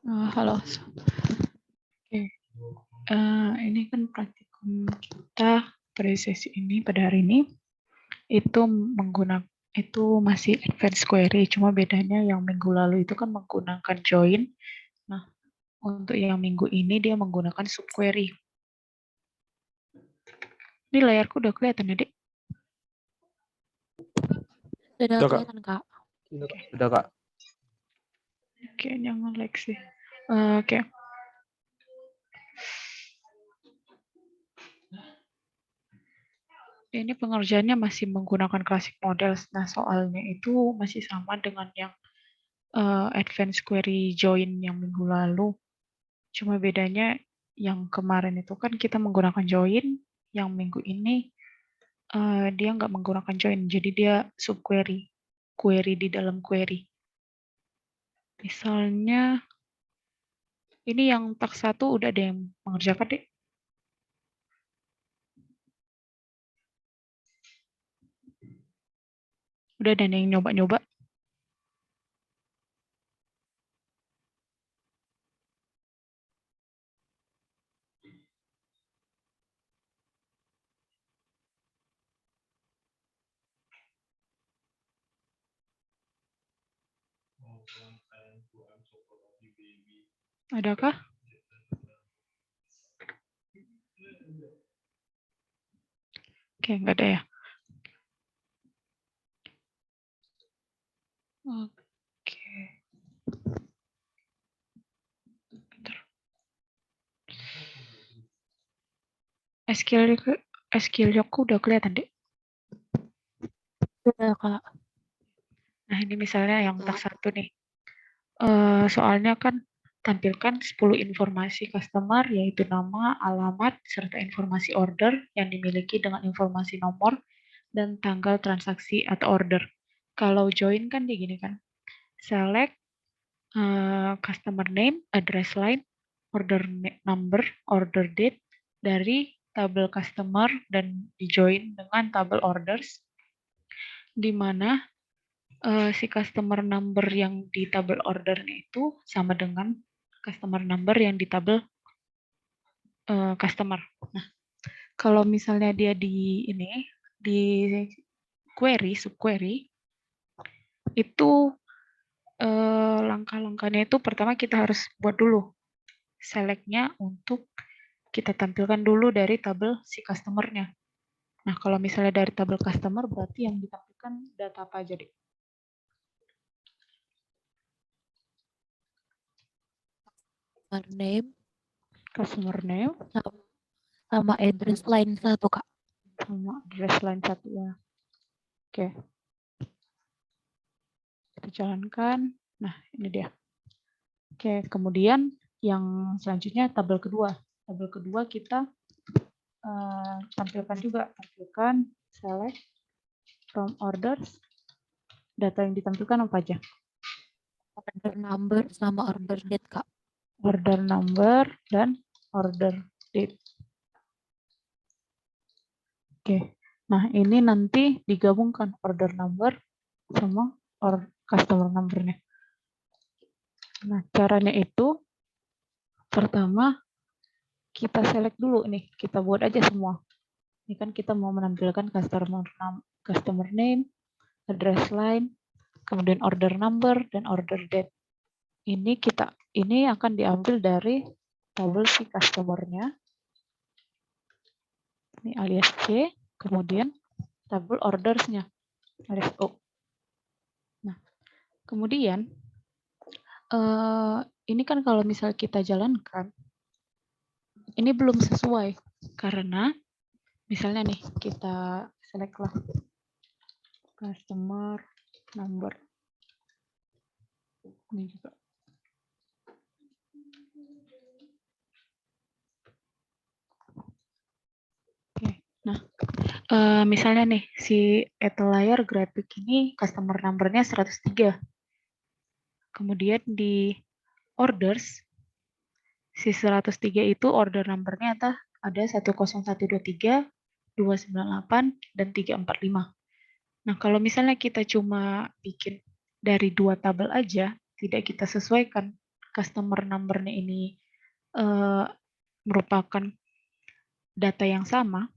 Halo. Oke. Ini kan praktikum kita pada sesi ini pada hari ini itu masih advanced query, cuma bedanya yang minggu lalu itu kan menggunakan join. Nah, untuk yang minggu ini dia menggunakan subquery. Ini layarku udah kelihatan, Adik? Sudah kelihatan, Kak. Sudah, Kak. Oke, jangan like sih. Oke. Ini pengerjaannya masih menggunakan classic models. Nah, soalnya itu masih sama dengan yang advanced query join yang minggu lalu. Cuma bedanya yang kemarin itu kan kita menggunakan join, yang minggu ini dia nggak menggunakan join, jadi dia subquery, query di dalam query. Misalnya ini yang tak 1 udah ada yang mengerjakan, Dek? Udah ada yang nyoba-nyoba? Adakah? Oke, nggak ada ya. Oke. Bentar. SQL-nya udah kelihatan, Dek? Sudah, Kak. Nah, ini misalnya yang tak 1 nih. Soalnya kan tampilkan 10 informasi customer, yaitu nama, alamat, serta informasi order yang dimiliki dengan informasi nomor dan tanggal transaksi atau order. Kalau join kan dia gini kan, select customer name, address line, order number, order date dari tabel customer dan di join dengan tabel orders, di mana si customer number yang di tabel ordernya itu sama dengan customer number yang di tabel customer. Nah, kalau misalnya dia di query, subquery, itu langkah-langkahnya itu pertama kita harus buat dulu select-nya untuk kita tampilkan dulu dari tabel si customer-nya. Nah, kalau misalnya dari tabel customer berarti yang ditampilkan data apa aja, Dik? Customer name sama address line 1, Kak. sama address line 1 ya. Oke. Kita jalankan. Nah, ini dia. Oke, kemudian yang selanjutnya tabel kedua. Tabel kedua kita tampilkan select from orders. Data yang ditampilkan apa aja? Order number sama order date, Kak. Order number dan order date. Oke. Nah, ini nanti digabungkan order number sama customer number-nya. Nah, caranya itu pertama kita select dulu nih, kita buat aja semua. Ini kan kita mau menampilkan customer name, address line, kemudian order number dan order date. Ini akan diambil dari tabel si customer-nya. Ini alias C, kemudian tabel orders-nya alias O. Nah, kemudian ini kan kalau misal kita jalankan, ini belum sesuai karena misalnya nih kita select lah customer number. Ini juga. Oke, nah misalnya nih si Etelayer grafik ini customer number-nya 103. Kemudian di orders si 103 itu order number-nya ada 10123, 298 dan 345. Nah, kalau misalnya kita cuma bikin dari 2 tabel aja, tidak kita sesuaikan customer number-nya ini merupakan data yang sama,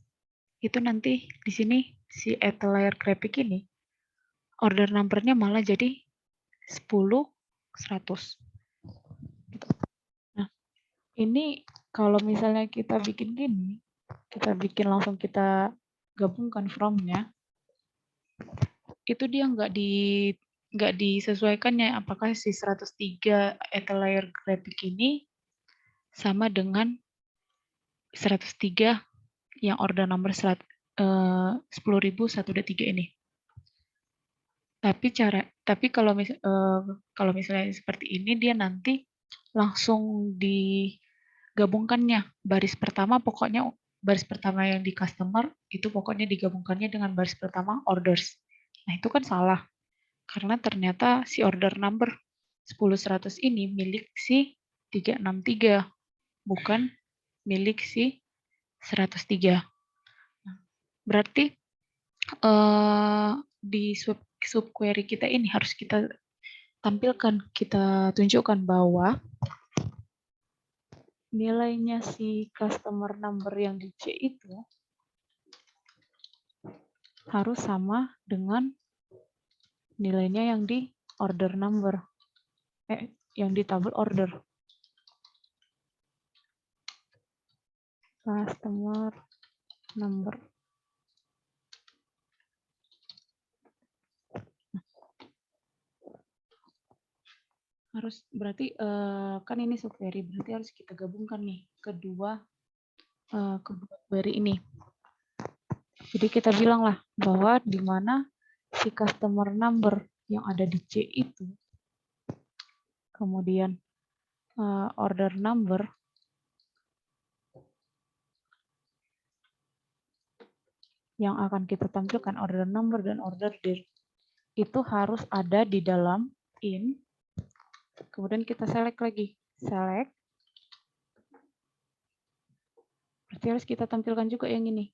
itu nanti di sini si layer graphic ini order number-nya malah jadi 10, 100. Gitu. Nah, ini kalau misalnya kita bikin gini, kita bikin langsung kita gabungkan from-nya, itu dia nggak disesuaikan ya apakah si 103 layer graphic ini sama dengan 103 yang order number 10.123 ini. Tapi kalau misalnya seperti ini dia nanti langsung digabungkannya. Baris pertama yang di customer itu pokoknya digabungkannya dengan baris pertama orders. Nah, itu kan salah. Karena ternyata si order number 10.100 ini milik si 363, bukan milik si 103. Berarti di subquery kita ini harus kita tampilkan, kita tunjukkan bahwa nilainya si customer number yang di C itu harus sama dengan nilainya yang di order number, yang di tabel order. Customer number. Harus berarti kan ini subquery, berarti harus kita gabungkan nih kedua query ini. Jadi kita bilanglah bahwa di mana si customer number yang ada di C itu, kemudian order number yang akan kita tampilkan, order number dan order date, itu harus ada di dalam in. Kemudian kita select lagi, select. Berarti harus kita tampilkan juga yang ini.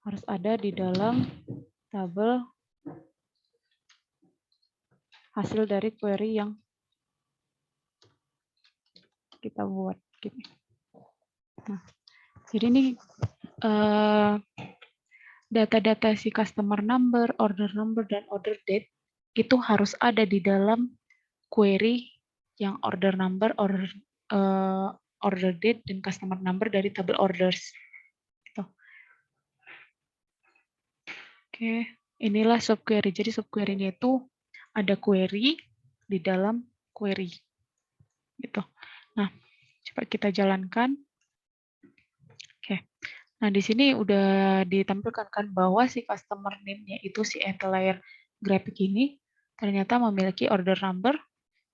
Harus ada di dalam tabel hasil dari query yang kita buat. Nah, jadi ini data-data si customer number, dan order date itu harus ada di dalam query yang order number, order date, dan customer number dari tabel orders. Gitu. Oke, inilah subquery. Jadi subquery-nya itu ada query di dalam query. Gitu. Nah, coba kita jalankan. Oke. Nah, di sini udah ditampilkan kan bahwa si customer name-nya itu si layer graphic ini ternyata memiliki order number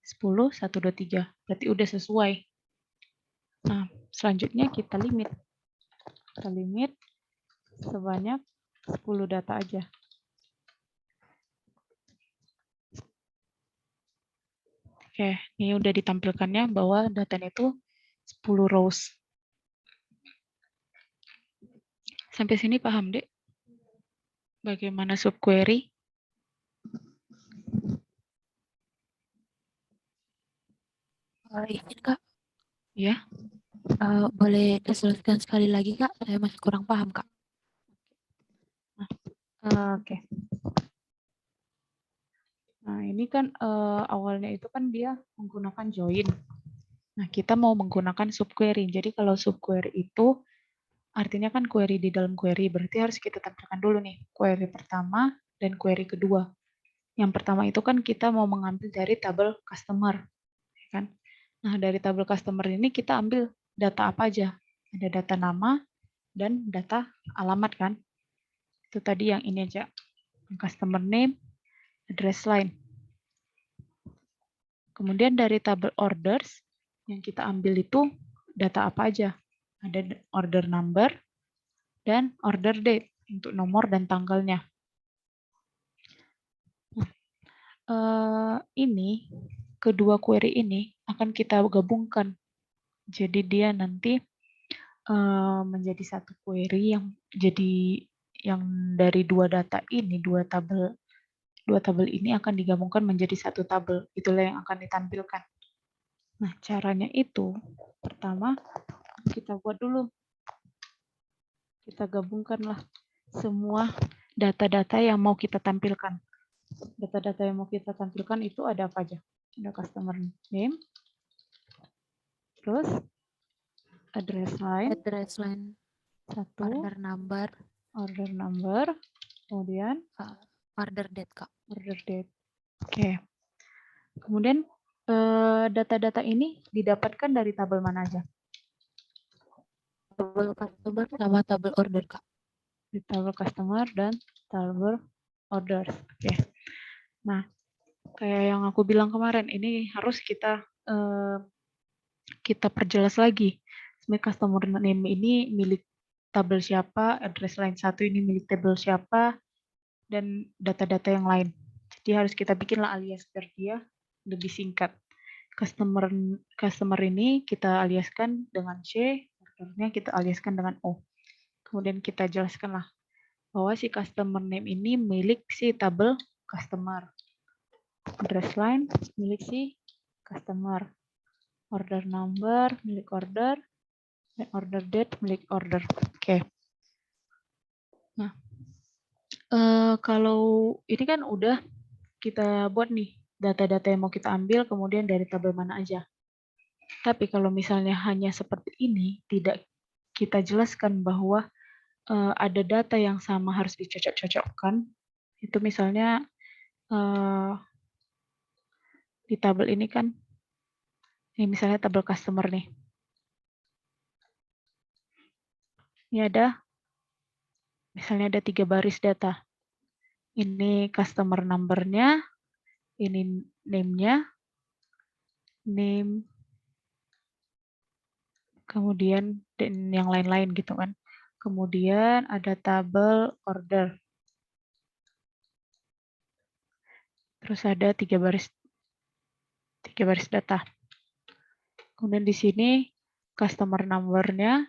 10.123. Berarti udah sesuai. Nah, selanjutnya kita limit. Kita limit sebanyak 10 data aja. Oke, ini udah ditampilkannya bahwa datanya itu 10 rows. Sampai sini paham, Dek? Bagaimana subquery? Izin Kak, Ya. boleh dijelaskan sekali lagi Kak? Saya masih kurang paham Kak. Oke. Nah, ini kan awalnya itu kan dia menggunakan join. Nah, kita mau menggunakan subquery. Jadi kalau subquery itu artinya kan query di dalam query. Berarti harus kita tampilkan dulu nih query pertama dan query kedua. Yang pertama itu kan kita mau mengambil dari tabel customer. Kan? Nah, dari tabel customer ini kita ambil data apa aja. Ada data nama dan data alamat kan. Itu tadi yang ini aja. Customer name, address line. Kemudian dari tabel orders, yang kita ambil itu data apa aja? Ada order number dan order date untuk nomor dan tanggalnya. Ini kedua query ini akan kita gabungkan. Jadi dia nanti menjadi satu query yang dari dua data ini, dua tabel dua tabel ini akan digabungkan menjadi satu tabel. Itulah yang akan ditampilkan. Nah, caranya itu pertama kita buat dulu. Kita gabungkanlah semua data-data yang mau kita tampilkan. Data-data yang mau kita tampilkan itu ada apa aja? Ada customer name, terus address line, Address line, satu, order number, kemudian order date, Kak. order date. Oke. Kemudian data-data ini didapatkan dari tabel mana aja? Tabel customer sama tabel order, Kak. Di tabel customer dan tabel orders. Oke. Nah, kayak yang aku bilang kemarin, ini harus kita perjelas lagi. Sebenarnya customer name ini milik tabel siapa, address line 1 ini milik tabel siapa, dan data-data yang lain. Jadi harus kita bikinlah alias biar dia lebih singkat. Customer ini kita aliaskan dengan C, ordernya kita aliaskan dengan O. Kemudian kita jelaskanlah bahwa si customer name ini milik si tabel customer. Address line milik si customer. Order number milik order. Dan order date milik order. Oke. Nah, kalau ini kan udah kita buat nih data-data yang mau kita ambil, kemudian dari tabel mana aja. Tapi kalau misalnya hanya seperti ini, tidak kita jelaskan bahwa ada data yang sama harus dicocok-cocokkan. Itu misalnya di tabel ini kan, ini misalnya tabel customer nih. Ini ada, misalnya ada 3 baris data. Ini customer number-nya, ini name-nya, name, kemudian dan yang lain-lain gitu kan. Kemudian ada tabel order. Terus ada 3 baris data. Kemudian di sini customer number-nya,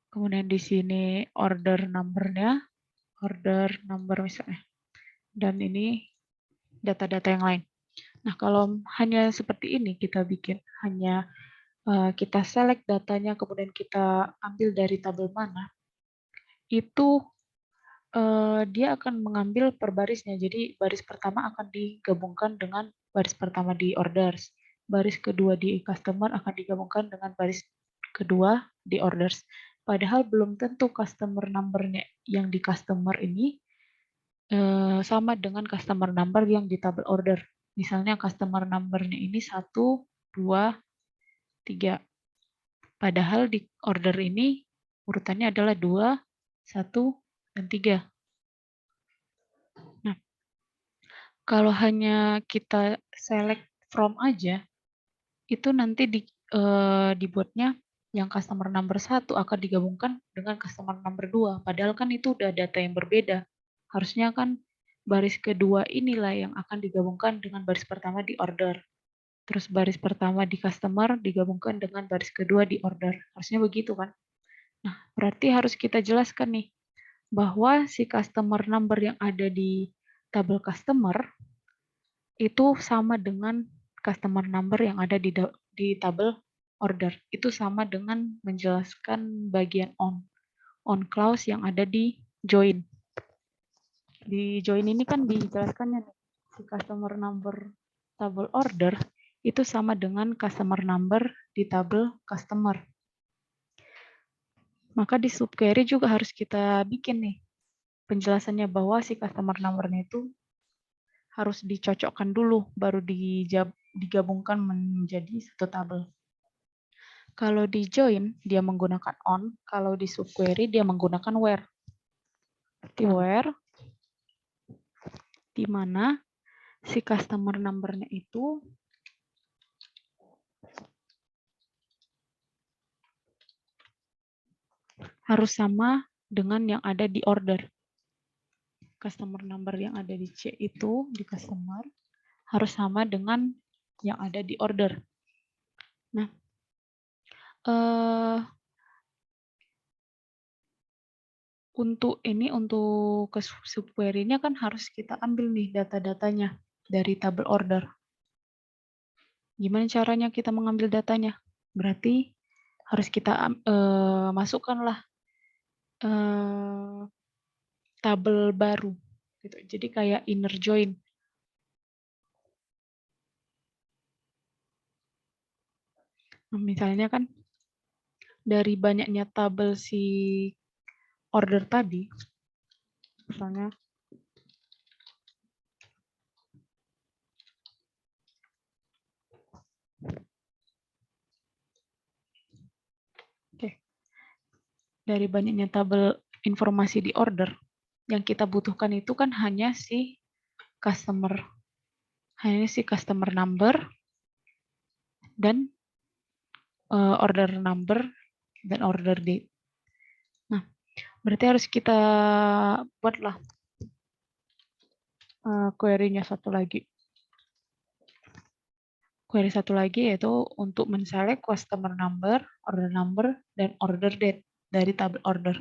kemudian di sini order number-nya, order number misalnya. Dan ini data-data yang lain. Nah, kalau hanya seperti ini kita bikin, hanya kita select datanya, kemudian kita ambil dari tabel mana, itu dia akan mengambil per barisnya. Jadi baris pertama akan digabungkan dengan baris pertama di orders. Baris kedua di customer akan digabungkan dengan baris kedua di orders. Padahal belum tentu customer number-nya yang di customer ini sama dengan customer number yang di tabel order. Misalnya customer number-nya ini 1, 2, 3. Padahal di order ini urutannya adalah 2, 1, dan 3. Nah, kalau hanya kita select from aja, itu nanti dibuatnya yang customer number 1 akan digabungkan dengan customer number 2. Padahal kan itu udah data yang berbeda. Harusnya kan baris kedua inilah yang akan digabungkan dengan baris pertama di order. Terus baris pertama di customer digabungkan dengan baris kedua di order. Harusnya begitu kan? Nah, berarti harus kita jelaskan nih, bahwa si customer number yang ada di tabel customer itu sama dengan customer number yang ada di tabel order. Itu sama dengan menjelaskan bagian on clause yang ada di join. Di join ini kan dijelaskannya nih, si customer number tabel order itu sama dengan customer number di tabel customer. Maka di subquery juga harus kita bikin nih penjelasannya bahwa si customer number-nya itu harus dicocokkan dulu, baru digabungkan menjadi satu tabel. Kalau di join, dia menggunakan on. Kalau di subquery, dia menggunakan where. Berarti where, di mana si customer number-nya itu harus sama dengan yang ada di order. Customer number yang ada di C itu, di customer, harus sama dengan yang ada di order. Nah, untuk ke subquery-nya kan harus kita ambil nih data-datanya dari tabel order. Gimana caranya kita mengambil datanya? Berarti harus kita masukkanlah tabel baru gitu. Jadi kayak inner join. Nah, misalnya kan dari banyaknya tabel si order tadi, misalnya dari banyaknya tabel informasi di order, yang kita butuhkan itu kan hanya si customer number dan order number dan order date. Nah, berarti harus kita buatlah query-nya satu lagi. Query satu lagi yaitu untuk menselect customer number, dan order date dari tabel order.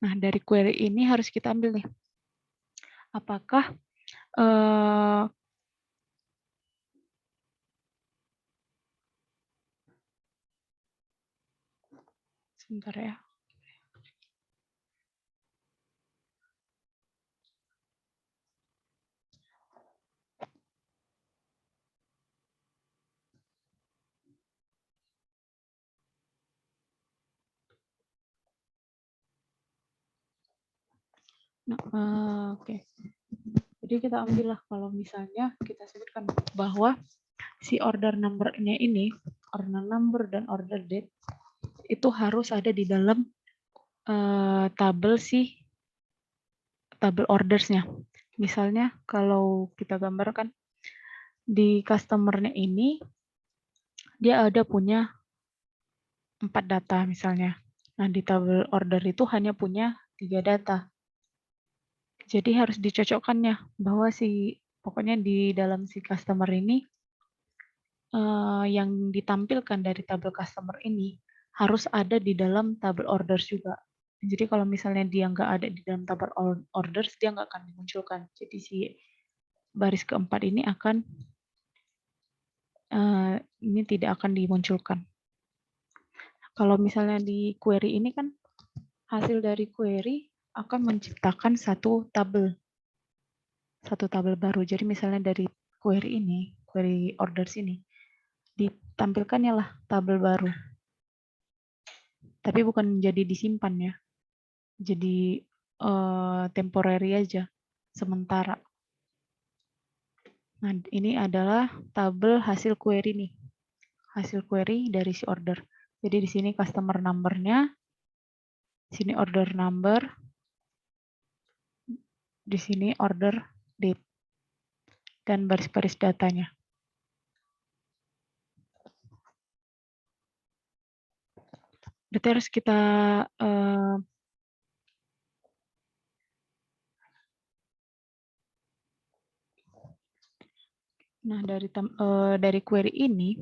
Nah, dari query ini harus kita ambil nih. Apakah sebentar ya. Nah, oke. Jadi kita ambillah kalau misalnya kita sebutkan bahwa si order number-nya ini, order number dan order date itu harus ada di dalam tabel orders-nya. Misalnya kalau kita gambarkan di customer-nya ini dia ada punya 4 data misalnya. Nah, di tabel order itu hanya punya 3 data. Jadi harus dicocokkannya bahwa pokoknya di dalam si customer ini yang ditampilkan dari tabel customer ini harus ada di dalam tabel orders juga. Jadi kalau misalnya dia nggak ada di dalam tabel orders, dia nggak akan dimunculkan. Jadi si baris keempat ini ini tidak akan dimunculkan. Kalau misalnya di query ini kan hasil dari query akan menciptakan satu tabel baru. Jadi misalnya dari query orders ini ditampilkannya lah tabel baru. Tapi bukan jadi disimpan ya. Jadi temporary aja, sementara. Nah, ini adalah tabel hasil query nih. Hasil query dari si order. Jadi di sini customer number-nya, sini order number, di sini order date, dan baris-baris datanya. Berarti harus kita nah dari query ini,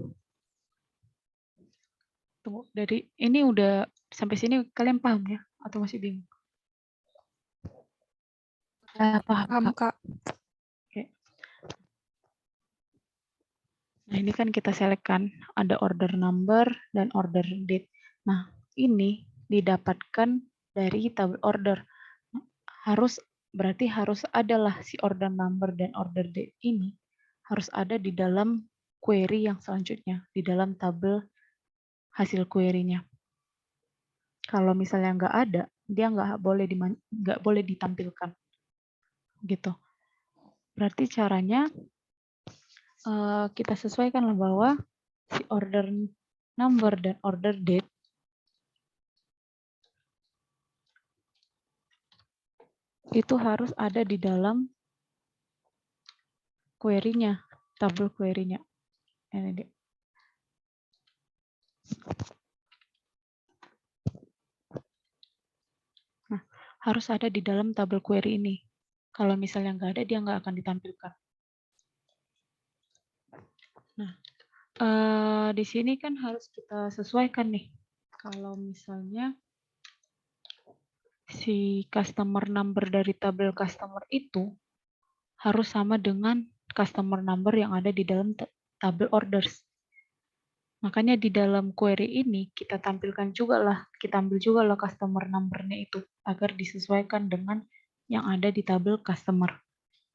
tunggu, dari ini udah sampai sini kalian paham ya atau masih bingung? Paham, Kak. Oke. Nah, ini kan kita select kan ada order number dan order date. Nah, ini didapatkan dari tabel order. Berarti harus adalah si order number dan order date ini harus ada di dalam query yang selanjutnya, di dalam tabel hasil query-nya. Kalau misalnya nggak ada, dia nggak boleh ditampilkan. Gitu. Berarti caranya kita sesuaikanlah bahwa si order number dan order date itu harus ada di dalam query-nya, tabel query-nya. Ini dia. Nah, harus ada di dalam tabel query ini. Kalau misalnya nggak ada, dia nggak akan ditampilkan. Nah, di sini kan harus kita sesuaikan nih. kalau misalnya si customer number dari tabel customer itu harus sama dengan customer number yang ada di dalam tabel orders. Makanya di dalam query ini kita ambil juga lah customer number-nya itu agar disesuaikan dengan yang ada di tabel customer.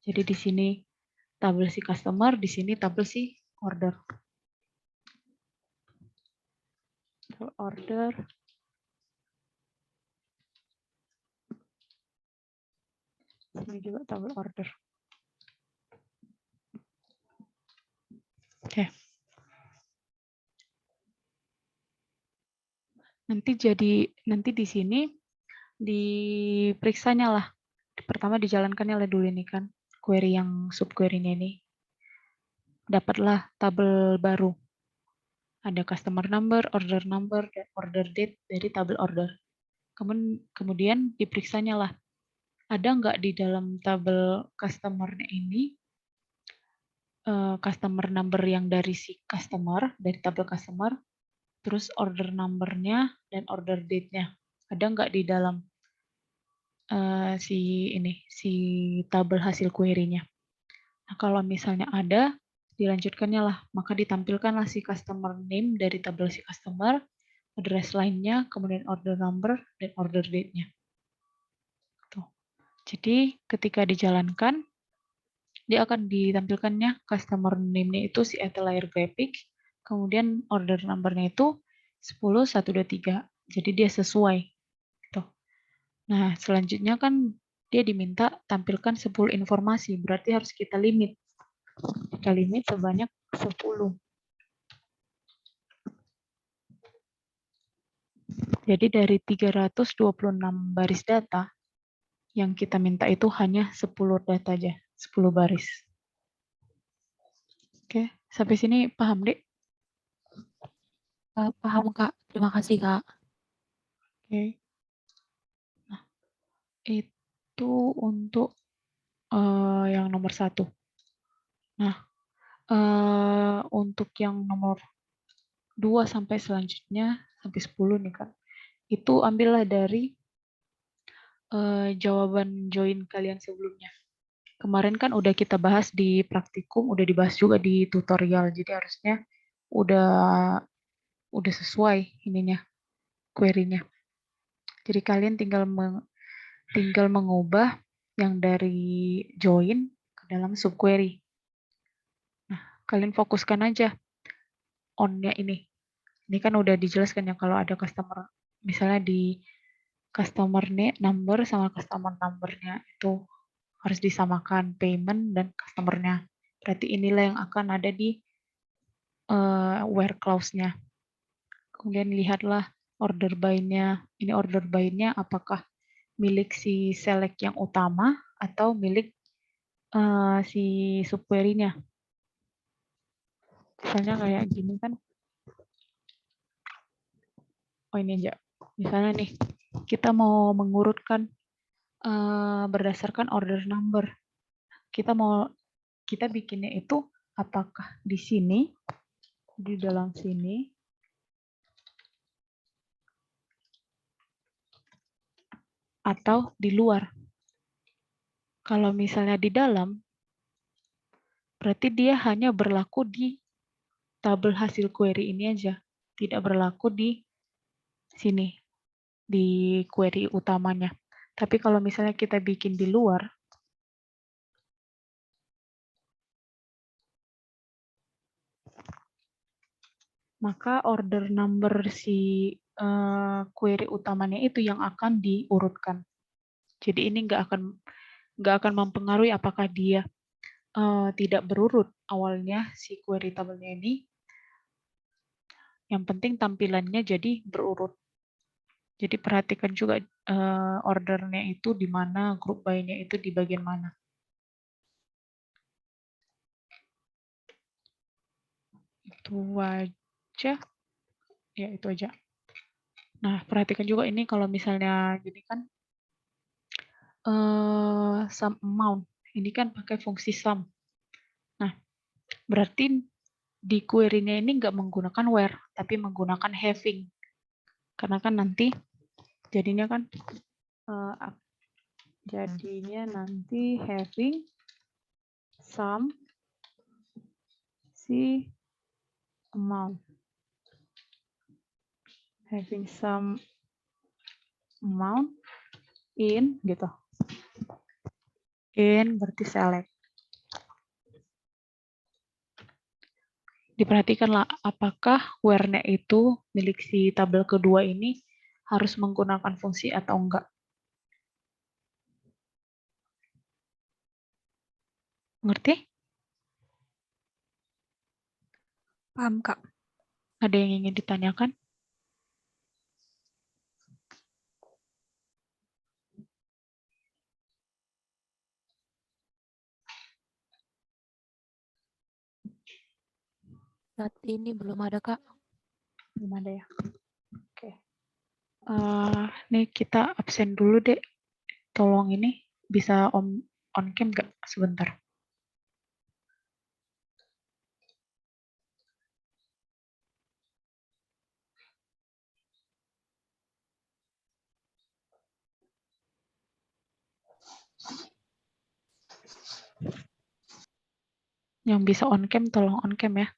Jadi di sini tabel si customer, di sini tabel si order. Order. Ini juga tabel order. Oke. Nanti di sini diperiksanya lah. Pertama dijalankannya lah dulu ini kan query yang subquery-nya ini. Dapatlah tabel baru. Ada customer number, dan order date dari tabel order. Kemudian diperiksanya lah, ada nggak di dalam tabel customer-nya ini customer number yang dari si customer, dari tabel customer, terus order number-nya dan order date-nya. Ada nggak di dalam si tabel hasil query-nya. Nah, kalau misalnya ada, dilanjutkannya lah, maka ditampilkanlah si customer name dari tabel si customer, address line-nya, kemudian order number, dan order date-nya. Tuh. Jadi ketika dijalankan, dia akan ditampilkannya customer name-nya itu si Atelier Graphics, kemudian order number-nya itu 10123. Jadi dia sesuai. Tuh. Nah, selanjutnya kan dia diminta tampilkan 10 informasi, berarti harus kita limit. Kita limit sebanyak 10. Jadi dari 326 baris data, yang kita minta itu hanya 10 data aja, 10 baris. Oke, sampai sini paham, Dek? Paham, Kak. Terima kasih, Kak. Oke. Nah, itu untuk yang nomor 1. Nah, untuk yang nomor 2 sampai selanjutnya, sampai 10 nih kan, itu ambillah dari jawaban join kalian sebelumnya. Kemarin kan udah kita bahas di praktikum, udah dibahas juga di tutorial, jadi harusnya udah sesuai ininya, query-nya. Jadi kalian tinggal mengubah yang dari join ke dalam subquery. Nah, kalian fokuskan aja on-nya ini. Ini kan udah dijelaskan ya kalau ada customer, misalnya di customer number sama customer number-nya itu harus disamakan payment dan customer-nya. Berarti inilah yang akan ada di where clause-nya. Kemudian lihatlah order by-nya. Ini order by-nya apakah milik si select yang utama atau milik si subquery-nya. Misalnya kayak gini kan. Oh ini aja. Misalnya nih, kita mau mengurutkan berdasarkan order number. Kita bikinnya itu apakah di sini, di dalam sini, atau di luar. Kalau misalnya di dalam, berarti dia hanya berlaku di tabel hasil query ini aja. Tidak berlaku di sini, di query utamanya. Tapi kalau misalnya kita bikin di luar, maka order number si query utamanya itu yang akan diurutkan. Jadi ini nggak akan mempengaruhi apakah dia tidak berurut awalnya si query tabelnya ini. Yang penting tampilannya jadi berurut. Jadi perhatikan juga ordernya itu di mana, group by-nya itu di bagian mana. Itu aja. Ya, itu aja. Nah, perhatikan juga ini kalau misalnya gini kan, sum amount. Ini kan pakai fungsi sum. Nah, berarti di query-nya ini nggak menggunakan where, tapi menggunakan having. Karena kan nanti jadinya kan nanti having some si amount. Having some amount in gitu. In berarti select. Diperhatikanlah apakah where-nya itu milik si tabel kedua ini harus menggunakan fungsi atau enggak. Ngerti? Paham, Kak. Ada yang ingin ditanyakan? Saat ini belum ada, Kak. Belum ada ya? Oke. Nih kita absen dulu deh. Tolong ini bisa on cam nggak sebentar? Yang bisa on cam tolong on cam ya.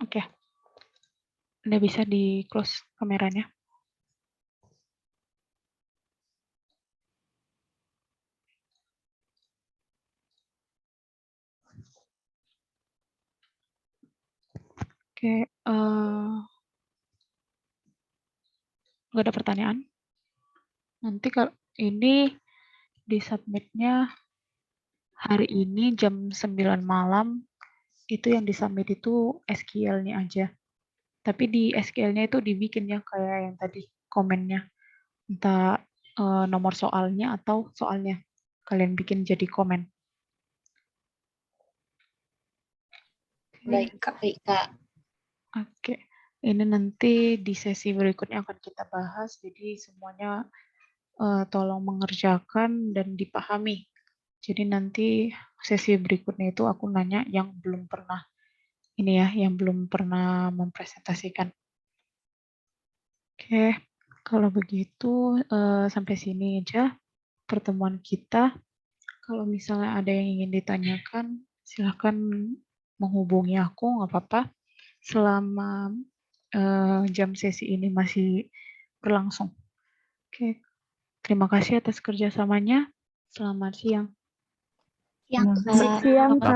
Oke. Anda bisa di close kameranya. Oke, nggak ada pertanyaan. Nanti kalau ini di submitnya hari ini jam 9 malam, itu yang di submit itu SQL-nya aja. Tapi di SQL-nya itu dibikinnya kayak yang tadi komennya. Entah nomor soalnya atau soalnya. Kalian bikin jadi komen. Baik, Kak. Baik, Kak. Oke. Ini nanti di sesi berikutnya akan kita bahas. Jadi semuanya tolong mengerjakan dan dipahami. Jadi nanti sesi berikutnya itu aku nanya yang belum pernah mempresentasikan. Oke, kalau begitu sampai sini aja pertemuan kita. Kalau misalnya ada yang ingin ditanyakan, silahkan menghubungi aku, nggak apa-apa. Selama jam sesi ini masih berlangsung. Oke, terima kasih atas kerjasamanya. Selamat siang. Yang Selamat Kak. siang, Kak.